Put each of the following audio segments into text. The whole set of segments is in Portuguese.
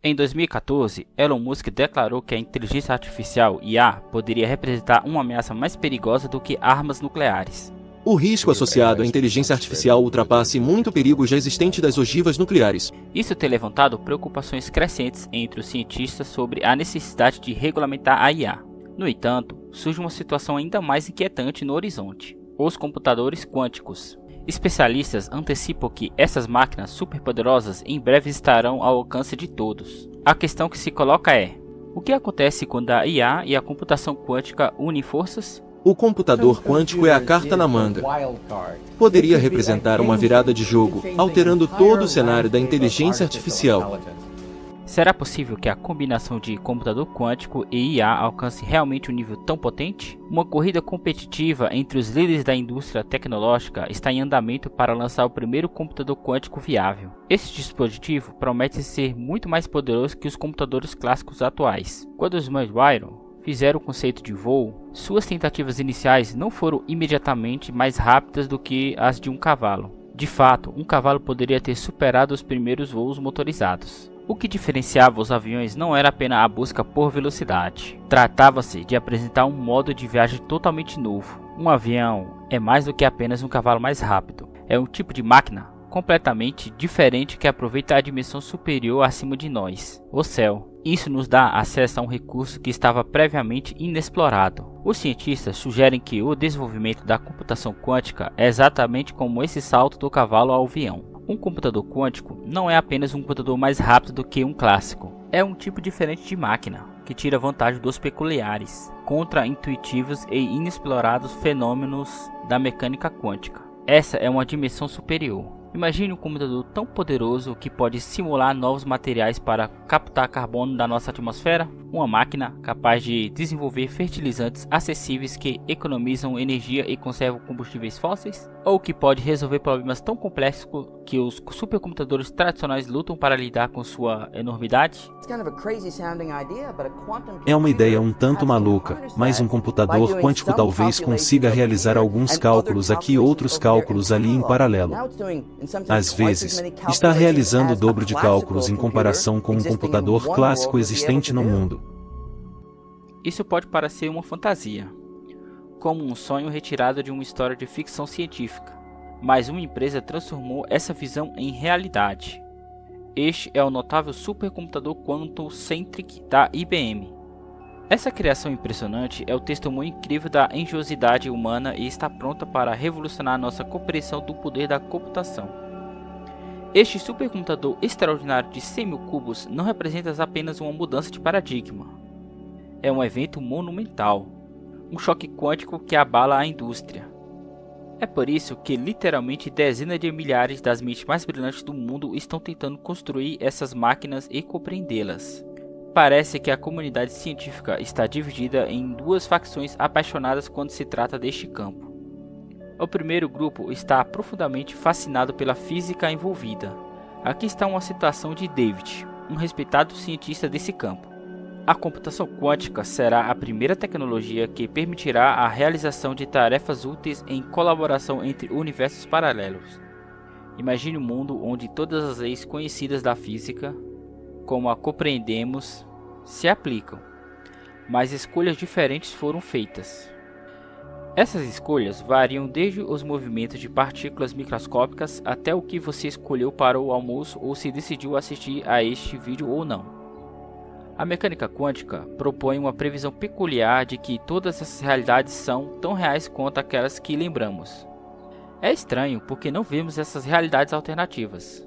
Em 2014, Elon Musk declarou que a inteligência artificial IA poderia representar uma ameaça mais perigosa do que armas nucleares. O risco associado à inteligência artificial ultrapassa muito o perigo já existente das ogivas nucleares. Isso tem levantado preocupações crescentes entre os cientistas sobre a necessidade de regulamentar a IA. No entanto, surge uma situação ainda mais inquietante no horizonte: os computadores quânticos. Especialistas antecipam que essas máquinas superpoderosas em breve estarão ao alcance de todos. A questão que se coloca é: o que acontece quando a IA e a computação quântica unem forças? O computador quântico é a carta na manga. Poderia representar uma virada de jogo, alterando todo o cenário da inteligência artificial. Será possível que a combinação de computador quântico e IA alcance realmente um nível tão potente? Uma corrida competitiva entre os líderes da indústria tecnológica está em andamento para lançar o primeiro computador quântico viável. Esse dispositivo promete ser muito mais poderoso que os computadores clássicos atuais. Quando os irmãos Wyron fizeram o conceito de voo, suas tentativas iniciais não foram imediatamente mais rápidas do que as de um cavalo. De fato, um cavalo poderia ter superado os primeiros voos motorizados. O que diferenciava os aviões não era apenas a busca por velocidade. Tratava-se de apresentar um modo de viagem totalmente novo. Um avião é mais do que apenas um cavalo mais rápido. É um tipo de máquina completamente diferente que aproveita a dimensão superior acima de nós, o céu. Isso nos dá acesso a um recurso que estava previamente inexplorado. Os cientistas sugerem que o desenvolvimento da computação quântica é exatamente como esse salto do cavalo ao avião. Um computador quântico não é apenas um computador mais rápido do que um clássico. É um tipo diferente de máquina, que tira vantagem dos peculiares, contra-intuitivos e inexplorados fenômenos da mecânica quântica. Essa é uma dimensão superior. Imagine um computador tão poderoso que pode simular novos materiais para captar carbono da nossa atmosfera. Uma máquina capaz de desenvolver fertilizantes acessíveis que economizam energia e conservam combustíveis fósseis. Ou que pode resolver problemas tão complexos que os supercomputadores tradicionais lutam para lidar com sua enormidade. É uma ideia um tanto maluca, mas um computador quântico talvez consiga realizar alguns cálculos aqui e outros cálculos ali em paralelo. Às vezes, está realizando o dobro de cálculos em comparação com um computador clássico existente no mundo. Isso pode parecer uma fantasia, como um sonho retirado de uma história de ficção científica, mas uma empresa transformou essa visão em realidade. Este é o notável supercomputador Quantum-Centric da IBM. Essa criação impressionante é o testemunho incrível da engenhosidade humana e está pronta para revolucionar nossa compreensão do poder da computação. Este supercomputador extraordinário de 100 mil cubos não representa apenas uma mudança de paradigma. É um evento monumental, um choque quântico que abala a indústria. É por isso que literalmente dezenas de milhares das mentes mais brilhantes do mundo estão tentando construir essas máquinas e compreendê-las. Parece que a comunidade científica está dividida em duas facções apaixonadas quando se trata deste campo. O primeiro grupo está profundamente fascinado pela física envolvida. Aqui está uma citação de David, um respeitado cientista desse campo. A computação quântica será a primeira tecnologia que permitirá a realização de tarefas úteis em colaboração entre universos paralelos. Imagine um mundo onde todas as leis conhecidas da física, como a compreendemos, se aplicam, mas escolhas diferentes foram feitas. Essas escolhas variam desde os movimentos de partículas microscópicas até o que você escolheu para o almoço ou se decidiu assistir a este vídeo ou não. A mecânica quântica propõe uma previsão peculiar de que todas essas realidades são tão reais quanto aquelas que lembramos. É estranho porque não vemos essas realidades alternativas,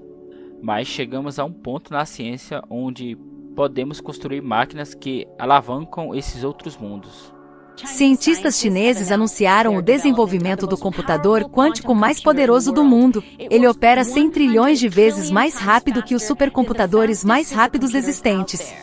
mas chegamos a um ponto na ciência onde podemos construir máquinas que alavancam esses outros mundos. Cientistas chineses anunciaram o desenvolvimento do computador quântico mais poderoso do mundo. Ele opera 100 trilhões de vezes mais rápido que os supercomputadores mais rápidos existentes.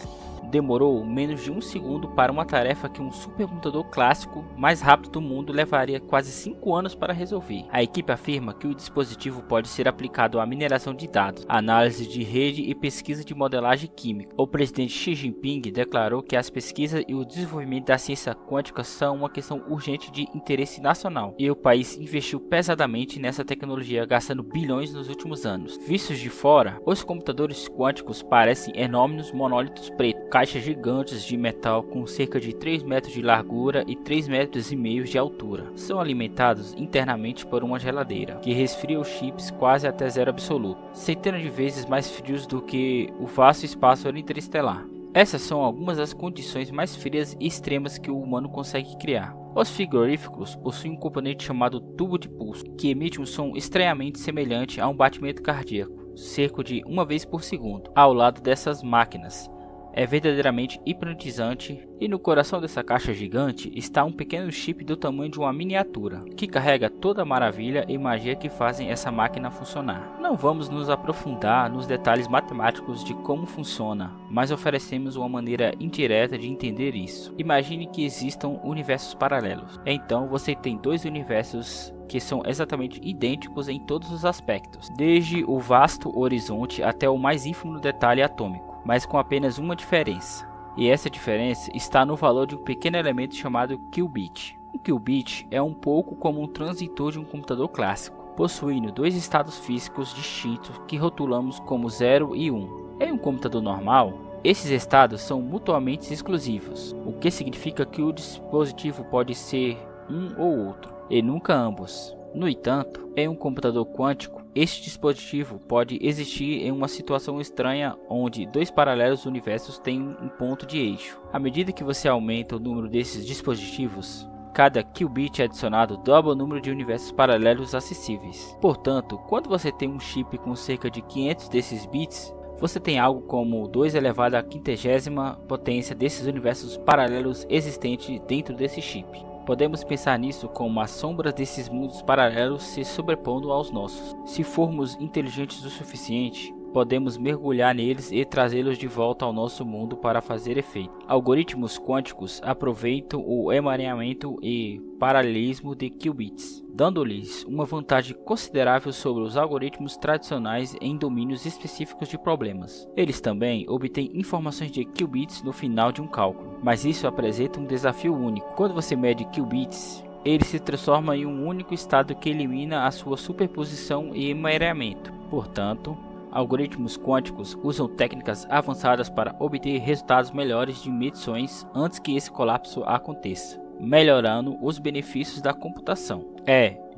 demorou menos de um segundo para uma tarefa que um supercomputador clássico mais rápido do mundo levaria quase 5 anos para resolver. A equipe afirma que o dispositivo pode ser aplicado à mineração de dados, análise de rede e pesquisa de modelagem química. O presidente Xi Jinping declarou que as pesquisas e o desenvolvimento da ciência quântica são uma questão urgente de interesse nacional, e o país investiu pesadamente nessa tecnologia, gastando bilhões nos últimos anos. Vistos de fora, os computadores quânticos parecem enormes monólitos pretos, caixas gigantes de metal com cerca de 3 metros de largura e 3,5 metros de altura. São alimentados internamente por uma geladeira, que resfria os chips quase até zero absoluto, centenas de vezes mais frios do que o vasto espaço interestelar. Essas são algumas das condições mais frias e extremas que o humano consegue criar. Os frigoríficos possuem um componente chamado tubo de pulso, que emite um som estranhamente semelhante a um batimento cardíaco, cerca de 1 vez por segundo, ao lado dessas máquinas. É verdadeiramente hipnotizante, e no coração dessa caixa gigante está um pequeno chip do tamanho de uma miniatura, que carrega toda a maravilha e magia que fazem essa máquina funcionar. Não vamos nos aprofundar nos detalhes matemáticos de como funciona, mas oferecemos uma maneira indireta de entender isso. Imagine que existam universos paralelos. Então você tem 2 universos que são exatamente idênticos em todos os aspectos, desde o vasto horizonte até o mais ínfimo detalhe atômico, mas com apenas uma diferença. E essa diferença está no valor de um pequeno elemento chamado qubit. Um qubit é um pouco como um transitor de um computador clássico, possuindo 2 estados físicos distintos que rotulamos como 0 e 1. Em um computador normal, esses estados são mutuamente exclusivos, o que significa que o dispositivo pode ser um ou outro, e nunca ambos. No entanto, em um computador quântico, este dispositivo pode existir em uma situação estranha onde 2 paralelos universos têm um ponto de eixo. À medida que você aumenta o número desses dispositivos, cada qubit adicionado dobra o número de universos paralelos acessíveis. Portanto, quando você tem um chip com cerca de 500 desses bits, você tem algo como 2 elevado à 50ª potência desses universos paralelos existentes dentro desse chip. Podemos pensar nisso como as sombras desses mundos paralelos se sobrepondo aos nossos. Se formos inteligentes o suficiente, podemos mergulhar neles e trazê-los de volta ao nosso mundo para fazer efeito. Algoritmos quânticos aproveitam o emaranhamento e paralelismo de qubits, dando-lhes uma vantagem considerável sobre os algoritmos tradicionais em domínios específicos de problemas. Eles também obtêm informações de qubits no final de um cálculo, mas isso apresenta um desafio único. Quando você mede qubits, ele se transforma em um único estado que elimina a sua superposição e emaranhamento. Portanto, algoritmos quânticos usam técnicas avançadas para obter resultados melhores de medições antes que esse colapso aconteça, melhorando os benefícios da computação.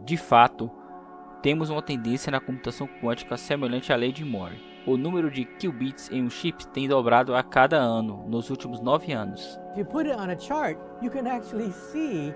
De fato, temos uma tendência na computação quântica semelhante à lei de Moore. O número de qubits em um chip tem dobrado a cada ano nos últimos 9 anos.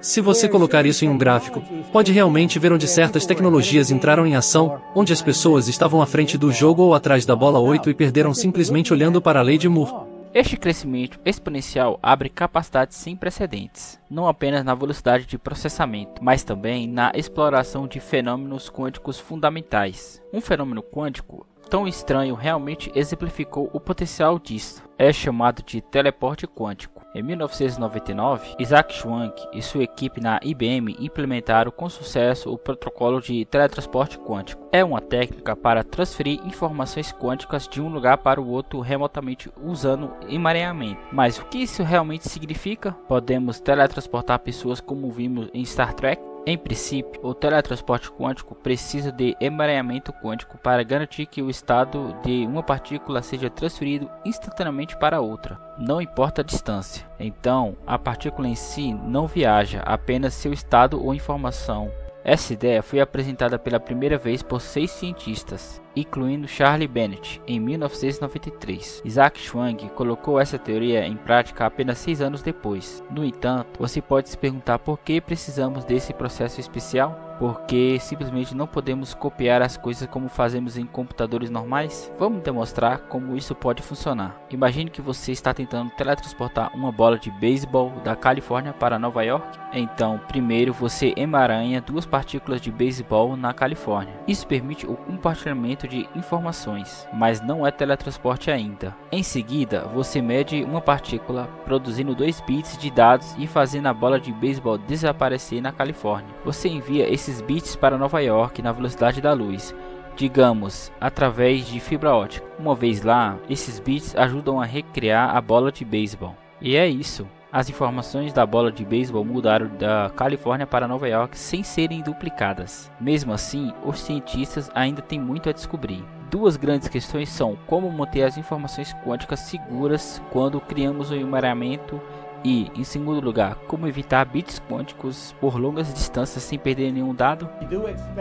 Se você colocar isso em um gráfico, pode realmente ver onde certas tecnologias entraram em ação, onde as pessoas estavam à frente do jogo ou atrás da bola 8 e perderam simplesmente olhando para a lei de Moore. Este crescimento exponencial abre capacidades sem precedentes, não apenas na velocidade de processamento, mas também na exploração de fenômenos quânticos fundamentais. Um fenômeno quântico tão estranho realmente exemplificou o potencial disso. É chamado de teleporte quântico. Em 1999, Isaac Schwank e sua equipe na IBM implementaram com sucesso o protocolo de teletransporte quântico. É uma técnica para transferir informações quânticas de um lugar para o outro remotamente usando emaranhamento. Mas o que isso realmente significa? Podemos teletransportar pessoas como vimos em Star Trek? Em princípio, o teletransporte quântico precisa de emaranhamento quântico para garantir que o estado de uma partícula seja transferido instantaneamente para outra, não importa a distância. Então, a partícula em si não viaja, apenas seu estado ou informação. Essa ideia foi apresentada pela primeira vez por 6 cientistas, incluindo Charlie Bennett, em 1993. Isaac Schwank colocou essa teoria em prática apenas 6 anos depois. No entanto, você pode se perguntar por que precisamos desse processo especial? Porque simplesmente não podemos copiar as coisas como fazemos em computadores normais? Vamos demonstrar como isso pode funcionar. Imagine que você está tentando teletransportar uma bola de beisebol da Califórnia para Nova York. Então, primeiro você emaranha 2 partículas de beisebol na Califórnia. Isso permite o compartilhamento armazenamento de informações, mas não é teletransporte ainda. Em seguida, você mede uma partícula, produzindo 2 bits de dados e fazendo a bola de beisebol desaparecer na Califórnia. Você envia esses bits para Nova York na velocidade da luz, digamos, através de fibra ótica. Uma vez lá, esses bits ajudam a recriar a bola de beisebol. E é isso. As informações da bola de beisebol mudaram da Califórnia para Nova York sem serem duplicadas. Mesmo assim, os cientistas ainda têm muito a descobrir. 2 grandes questões são como manter as informações quânticas seguras quando criamos o embaralhamento e, em segundo lugar, como evitar bits quânticos por longas distâncias sem perder nenhum dado.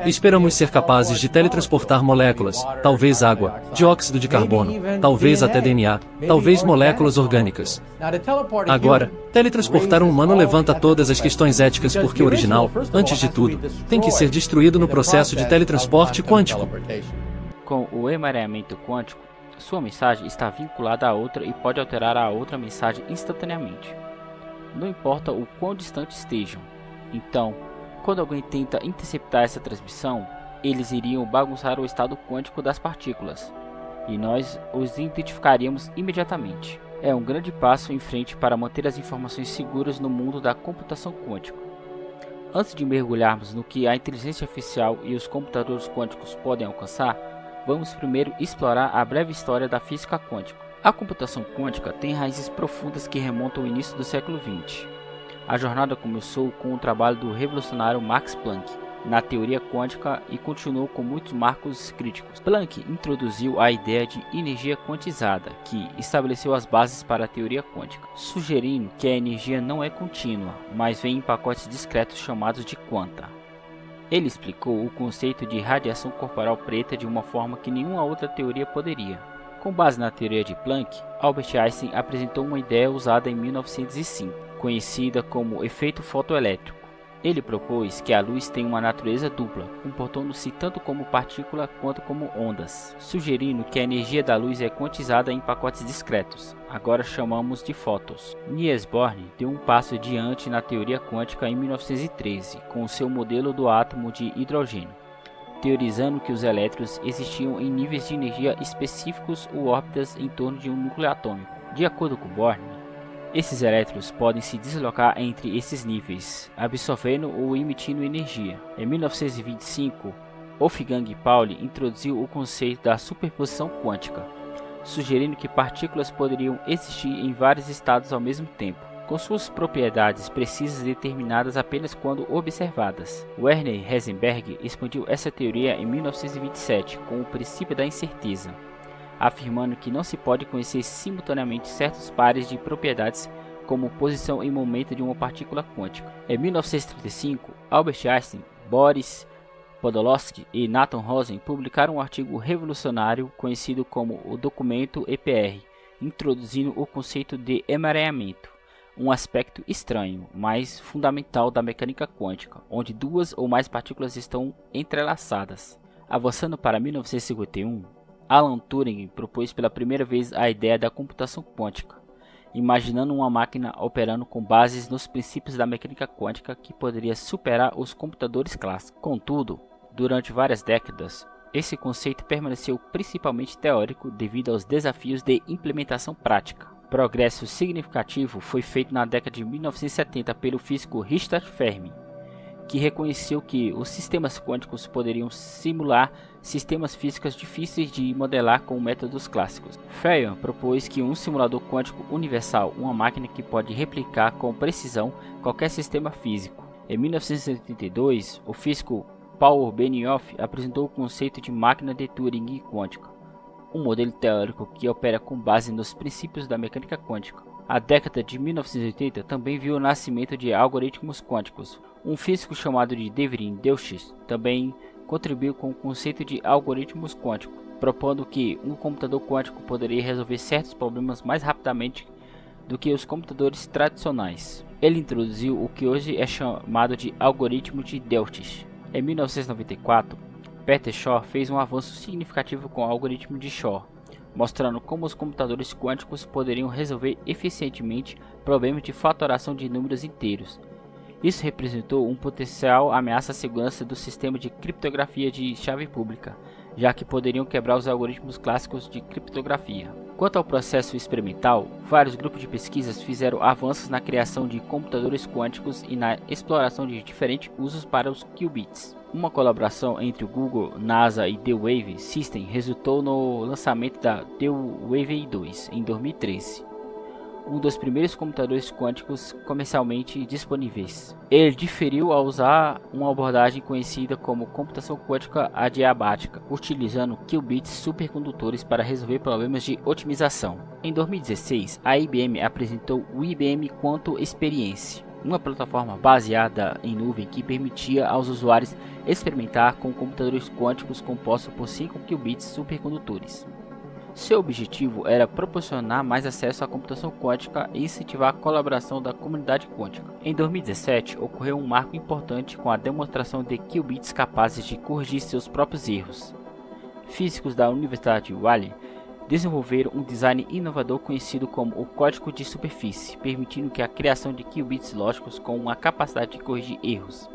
Esperamos ser capazes de teletransportar moléculas, talvez água, dióxido de carbono, talvez até DNA, talvez moléculas orgânicas. Agora, teletransportar um humano levanta todas as questões éticas porque o original, antes de tudo, tem que ser destruído no processo de teletransporte quântico. Com o emaranhamento quântico, sua mensagem está vinculada à outra e pode alterar a outra mensagem instantaneamente. Não importa o quão distante estejam. Então, quando alguém tenta interceptar essa transmissão, eles iriam bagunçar o estado quântico das partículas, e nós os identificaríamos imediatamente. É um grande passo em frente para manter as informações seguras no mundo da computação quântica. Antes de mergulharmos no que a inteligência artificial e os computadores quânticos podem alcançar, vamos primeiro explorar a breve história da física quântica. A computação quântica tem raízes profundas que remontam ao início do século XX. A jornada começou com o trabalho do revolucionário Max Planck na teoria quântica e continuou com muitos marcos críticos. Planck introduziu a ideia de energia quantizada, que estabeleceu as bases para a teoria quântica, sugerindo que a energia não é contínua, mas vem em pacotes discretos chamados de quanta. Ele explicou o conceito de radiação corporal preta de uma forma que nenhuma outra teoria poderia. Com base na teoria de Planck, Albert Einstein apresentou uma ideia usada em 1905, conhecida como efeito fotoelétrico. Ele propôs que a luz tem uma natureza dupla, comportando-se tanto como partícula quanto como ondas, sugerindo que a energia da luz é quantizada em pacotes discretos, agora chamamos de fótons. Niels Bohr deu um passo adiante na teoria quântica em 1913, com seu modelo do átomo de hidrogênio, teorizando que os elétrons existiam em níveis de energia específicos ou órbitas em torno de um núcleo atômico. De acordo com Bohr, esses elétrons podem se deslocar entre esses níveis, absorvendo ou emitindo energia. Em 1925, Wolfgang Pauli introduziu o conceito da superposição quântica, sugerindo que partículas poderiam existir em vários estados ao mesmo tempo, com suas propriedades precisas determinadas apenas quando observadas. Werner Heisenberg expandiu essa teoria em 1927 com o princípio da incerteza, afirmando que não se pode conhecer simultaneamente certos pares de propriedades como posição e momento de uma partícula quântica. Em 1935, Albert Einstein, Boris Podolsky e Nathan Rosen publicaram um artigo revolucionário conhecido como o documento EPR, introduzindo o conceito de emaranhamento, um aspecto estranho, mas fundamental da mecânica quântica, onde 2 ou mais partículas estão entrelaçadas. Avançando para 1951, Alan Turing propôs pela primeira vez a ideia da computação quântica, imaginando uma máquina operando com bases nos princípios da mecânica quântica que poderia superar os computadores clássicos. Contudo, durante várias décadas, esse conceito permaneceu principalmente teórico devido aos desafios de implementação prática. Progresso significativo foi feito na década de 1970 pelo físico Richard Fermi, que reconheceu que os sistemas quânticos poderiam simular sistemas físicos difíceis de modelar com métodos clássicos. Feynman propôs que um simulador quântico universal, uma máquina que pode replicar com precisão qualquer sistema físico. Em 1982, o físico Paul Benioff apresentou o conceito de máquina de Turing quântica, um modelo teórico que opera com base nos princípios da mecânica quântica. A década de 1980 também viu o nascimento de algoritmos quânticos. Um físico chamado de David Deutsch também contribuiu com o conceito de algoritmos quânticos, propondo que um computador quântico poderia resolver certos problemas mais rapidamente do que os computadores tradicionais. Ele introduziu o que hoje é chamado de algoritmo de Deutsch. Em 1994, Peter Shor fez um avanço significativo com o algoritmo de Shor, mostrando como os computadores quânticos poderiam resolver eficientemente problemas de fatoração de números inteiros. Isso representou uma potencial ameaça à segurança do sistema de criptografia de chave pública, já que poderiam quebrar os algoritmos clássicos de criptografia. Quanto ao processo experimental, vários grupos de pesquisas fizeram avanços na criação de computadores quânticos e na exploração de diferentes usos para os qubits. Uma colaboração entre o Google, NASA e D-Wave System resultou no lançamento da D-Wave 2 em 2013. Um dos primeiros computadores quânticos comercialmente disponíveis. Ele diferiu ao usar uma abordagem conhecida como computação quântica adiabática, utilizando qubits supercondutores para resolver problemas de otimização. Em 2016, a IBM apresentou o IBM Quantum Experience, uma plataforma baseada em nuvem que permitia aos usuários experimentar com computadores quânticos compostos por 5 qubits supercondutores. Seu objetivo era proporcionar mais acesso à computação quântica e incentivar a colaboração da comunidade quântica. Em 2017, ocorreu um marco importante com a demonstração de qubits capazes de corrigir seus próprios erros. Físicos da Universidade de Yale desenvolveram um design inovador conhecido como o código de superfície, permitindo que a criação de qubits lógicos com uma capacidade de corrigir erros.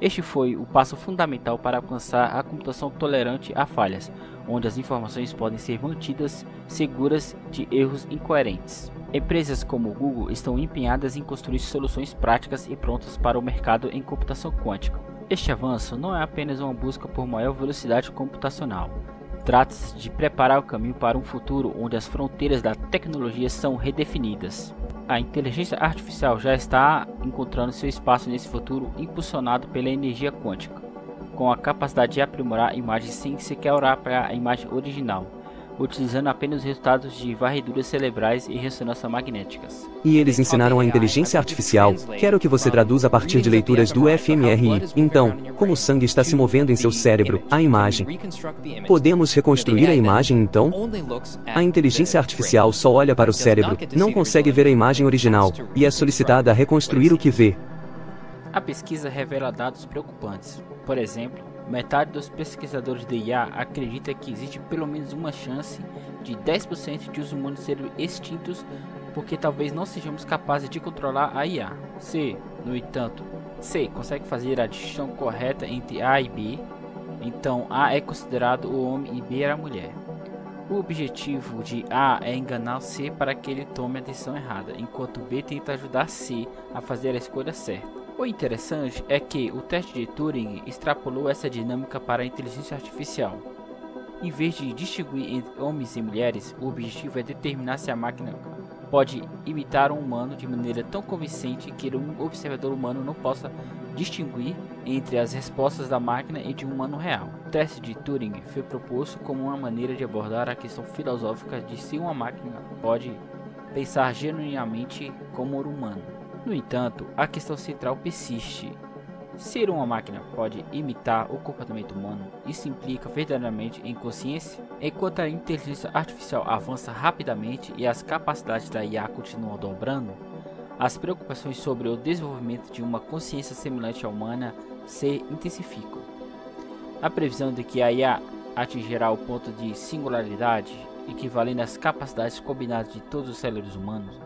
Este foi o passo fundamental para alcançar a computação tolerante a falhas, onde as informações podem ser mantidas seguras de erros incoerentes. Empresas como o Google estão empenhadas em construir soluções práticas e prontas para o mercado em computação quântica. Este avanço não é apenas uma busca por maior velocidade computacional. Trata-se de preparar o caminho para um futuro onde as fronteiras da tecnologia são redefinidas. A inteligência artificial já está encontrando seu espaço nesse futuro, impulsionado pela energia quântica, com a capacidade de aprimorar imagens sem sequer olhar para a imagem original, utilizando apenas os resultados de varreduras cerebrais e ressonância magnéticas. E eles ensinaram a inteligência artificial, quero que você traduza a partir de leituras do fMRI. Então, como o sangue está se movendo em seu cérebro, a imagem. Podemos reconstruir a imagem então? A inteligência artificial só olha para o cérebro, não consegue ver a imagem original, e é solicitada a reconstruir o que vê. A pesquisa revela dados preocupantes. Por exemplo, metade dos pesquisadores de IA acredita que existe pelo menos uma chance de 10% de os humanos serem extintos porque talvez não sejamos capazes de controlar a IA. Se, no entanto, C consegue fazer a distinção correta entre A e B, então A é considerado o homem e B é a mulher. O objetivo de A é enganar C para que ele tome a decisão errada, enquanto B tenta ajudar C a fazer a escolha certa. O interessante é que o teste de Turing extrapolou essa dinâmica para a inteligência artificial. Em vez de distinguir entre homens e mulheres, o objetivo é determinar se a máquina pode imitar um humano de maneira tão convincente que um observador humano não possa distinguir entre as respostas da máquina e de um humano real. O teste de Turing foi proposto como uma maneira de abordar a questão filosófica de se uma máquina pode pensar genuinamente como um humano. No entanto, a questão central persiste. Ser uma máquina pode imitar o comportamento humano, isso implica verdadeiramente em consciência? Enquanto a inteligência artificial avança rapidamente e as capacidades da IA continuam dobrando, as preocupações sobre o desenvolvimento de uma consciência semelhante à humana se intensificam. A previsão de que a IA atingirá o ponto de singularidade, equivalendo às capacidades combinadas de todos os cérebros humanos,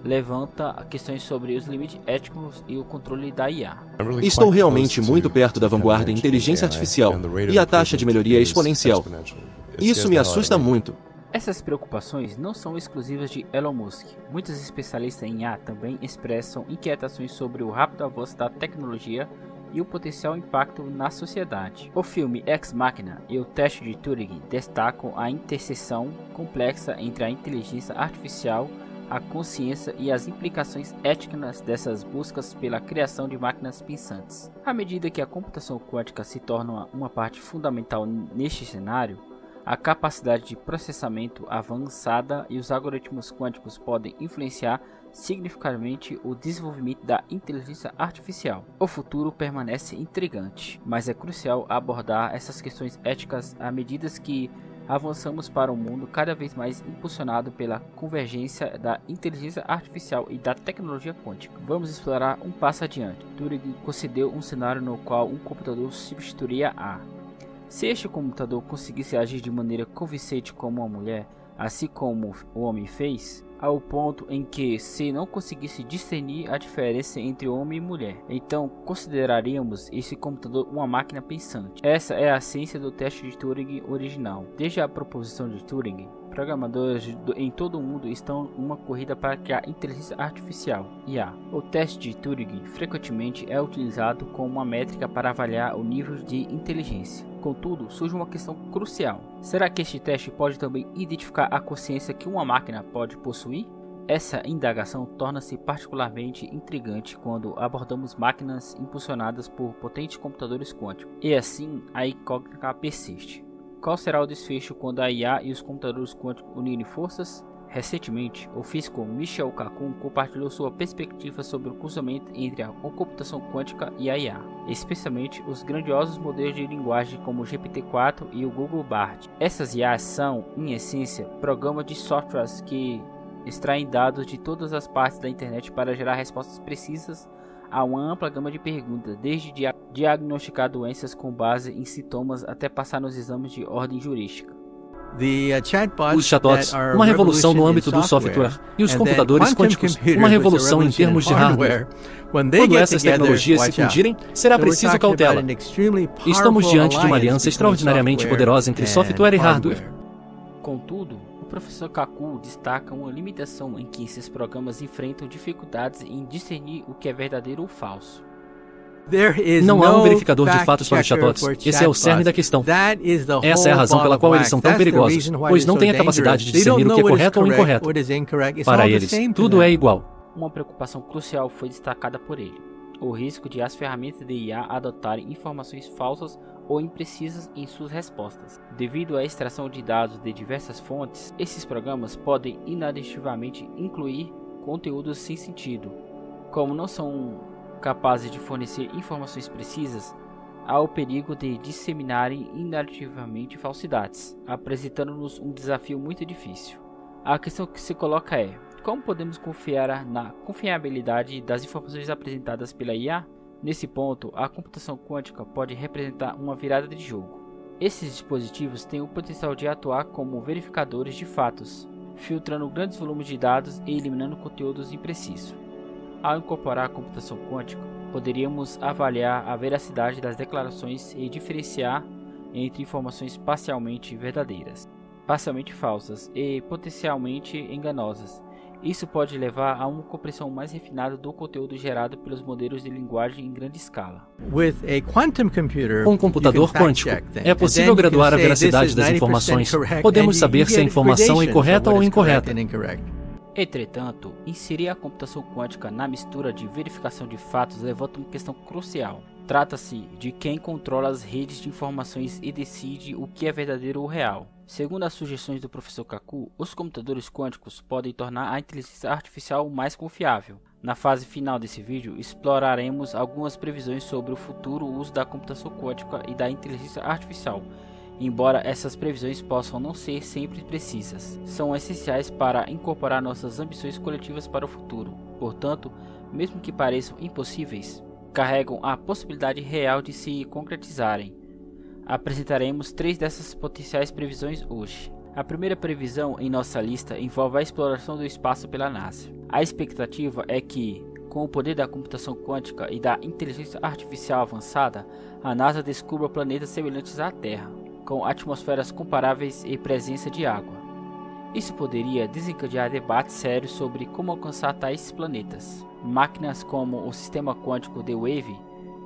levanta questões sobre os limites éticos e o controle da IA. Estou realmente muito perto da vanguarda em inteligência artificial e a taxa de melhoria é exponencial. Isso me assusta muito. Essas preocupações não são exclusivas de Elon Musk. Muitos especialistas em IA também expressam inquietações sobre o rápido avanço da tecnologia e o potencial impacto na sociedade. O filme Ex Machina e o teste de Turing destacam a interseção complexa entre a inteligência artificial, a consciência e as implicações éticas dessas buscas pela criação de máquinas pensantes. À medida que a computação quântica se torna uma parte fundamental neste cenário, a capacidade de processamento avançada e os algoritmos quânticos podem influenciar significativamente o desenvolvimento da inteligência artificial. O futuro permanece intrigante, mas é crucial abordar essas questões éticas à medida que avançamos para um mundo cada vez mais impulsionado pela convergência da inteligência artificial e da tecnologia quântica. Vamos explorar um passo adiante. Turing concedeu um cenário no qual um computador substituiria A. Se este computador conseguisse agir de maneira convincente como uma mulher, assim como o homem fez, ao ponto em que se não conseguisse discernir a diferença entre homem e mulher, então consideraríamos esse computador uma máquina pensante. Essa é a ciência do teste de Turing original. Desde a proposição de Turing, programadores em todo o mundo estão numa corrida para criar inteligência artificial, IA. O teste de Turing frequentemente é utilizado como uma métrica para avaliar o nível de inteligência. Contudo, surge uma questão crucial. Será que este teste pode também identificar a consciência que uma máquina pode possuir? Essa indagação torna-se particularmente intrigante quando abordamos máquinas impulsionadas por potentes computadores quânticos. E assim, a incógnita persiste. Qual será o desfecho quando a IA e os computadores quânticos unirem forças? Recentemente, o físico Michio Kaku compartilhou sua perspectiva sobre o cruzamento entre a computação quântica e a IA, especialmente os grandiosos modelos de linguagem como o GPT-4 e o Google Bard. Essas IAs são, em essência, programas de softwares que extraem dados de todas as partes da internet para gerar respostas precisas a uma ampla gama de perguntas, desde diagnosticar doenças com base em sintomas até passar nos exames de ordem jurídica. Os chatbots, uma revolução no âmbito do software, e os computadores quânticos, uma revolução em termos de hardware. Quando essas tecnologias se fundirem, será preciso cautela. Estamos diante de uma aliança extraordinariamente poderosa entre software e hardware. Contudo, o professor Kaku destaca uma limitação em que esses programas enfrentam dificuldades em discernir o que é verdadeiro ou falso. Não há um verificador de fatos para os chatbots. Esse é o cerne da questão. Essa é a razão pela qual eles são tão perigosos, pois não têm a capacidade de discernir o que é correto ou incorreto. Para eles, tudo é igual. Uma preocupação crucial foi destacada por ele: o risco de as ferramentas de IA adotarem informações falsas ou imprecisas em suas respostas. Devido à extração de dados de diversas fontes, esses programas podem inadvertidamente incluir conteúdos sem sentido. Como não são capazes de fornecer informações precisas, há o perigo de disseminarem inadvertidamente falsidades, apresentando-nos um desafio muito difícil. A questão que se coloca é: como podemos confiar na confiabilidade das informações apresentadas pela IA? Nesse ponto, a computação quântica pode representar uma virada de jogo. Esses dispositivos têm o potencial de atuar como verificadores de fatos, filtrando grandes volumes de dados e eliminando conteúdos imprecisos. Ao incorporar a computação quântica, poderíamos avaliar a veracidade das declarações e diferenciar entre informações parcialmente verdadeiras, parcialmente falsas e potencialmente enganosas. Isso pode levar a uma compreensão mais refinada do conteúdo gerado pelos modelos de linguagem em grande escala. Com um computador quântico, é possível graduar a veracidade das informações. Podemos saber se a informação é correta ou incorreta. Entretanto, inserir a computação quântica na mistura de verificação de fatos levanta uma questão crucial. Trata-se de quem controla as redes de informações e decide o que é verdadeiro ou real. Segundo as sugestões do professor Kaku, os computadores quânticos podem tornar a inteligência artificial mais confiável. Na fase final desse vídeo, exploraremos algumas previsões sobre o futuro uso da computação quântica e da inteligência artificial. Embora essas previsões possam não ser sempre precisas, são essenciais para incorporar nossas ambições coletivas para o futuro. Portanto, mesmo que pareçam impossíveis, carregam a possibilidade real de se concretizarem. Apresentaremos 3 dessas potenciais previsões hoje. A primeira previsão em nossa lista envolve a exploração do espaço pela NASA. A expectativa é que, com o poder da computação quântica e da inteligência artificial avançada, a NASA descubra planetas semelhantes à Terra, com atmosferas comparáveis e presença de água. Isso poderia desencadear debates sérios sobre como alcançar tais planetas. Máquinas como o sistema quântico The Wave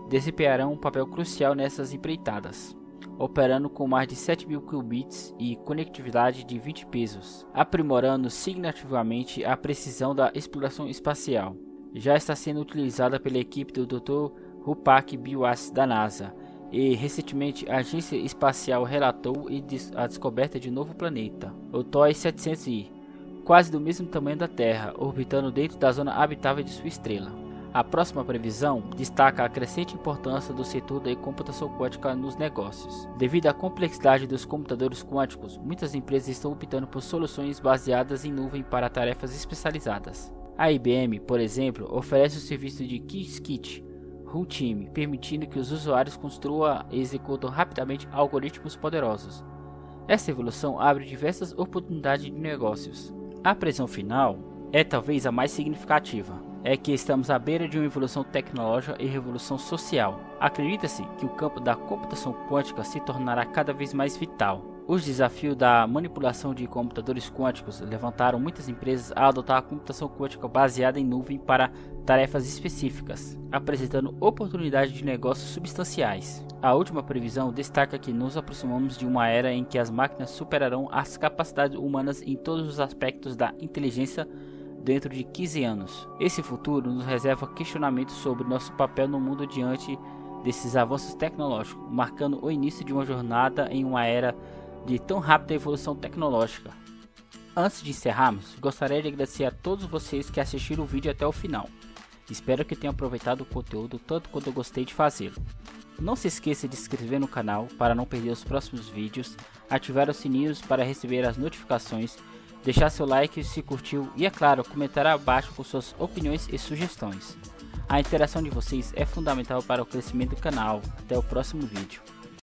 desempenharão um papel crucial nessas empreitadas, operando com mais de 7.000 qubits e conectividade de 20 pesos, aprimorando significativamente a precisão da exploração espacial. Já está sendo utilizada pela equipe do Dr. Rupak Biwas da NASA, e recentemente a agência espacial relatou a descoberta de um novo planeta, o TOI 700i, quase do mesmo tamanho da Terra, orbitando dentro da zona habitável de sua estrela. A próxima previsão destaca a crescente importância do setor da computação quântica nos negócios. Devido à complexidade dos computadores quânticos, muitas empresas estão optando por soluções baseadas em nuvem para tarefas especializadas. A IBM, por exemplo, oferece o serviço de Qiskit Runtime, permitindo que os usuários construam e executam rapidamente algoritmos poderosos. Essa evolução abre diversas oportunidades de negócios. A previsão final é talvez a mais significativa. É que estamos à beira de uma evolução tecnológica e revolução social. Acredita-se que o campo da computação quântica se tornará cada vez mais vital. Os desafios da manipulação de computadores quânticos levantaram muitas empresas a adotar a computação quântica baseada em nuvem para tarefas específicas, apresentando oportunidades de negócios substanciais. A última previsão destaca que nos aproximamos de uma era em que as máquinas superarão as capacidades humanas em todos os aspectos da inteligência dentro de 15 anos. Esse futuro nos reserva questionamentos sobre nosso papel no mundo diante desses avanços tecnológicos, marcando o início de uma jornada em uma era de tão rápida evolução tecnológica. Antes de encerrarmos, gostaria de agradecer a todos vocês que assistiram o vídeo até o final. Espero que tenham aproveitado o conteúdo tanto quanto eu gostei de fazê-lo. Não se esqueça de se inscrever no canal para não perder os próximos vídeos, ativar os sininhos para receber as notificações, deixar seu like se curtiu e, é claro, comentar abaixo com suas opiniões e sugestões. A interação de vocês é fundamental para o crescimento do canal. Até o próximo vídeo.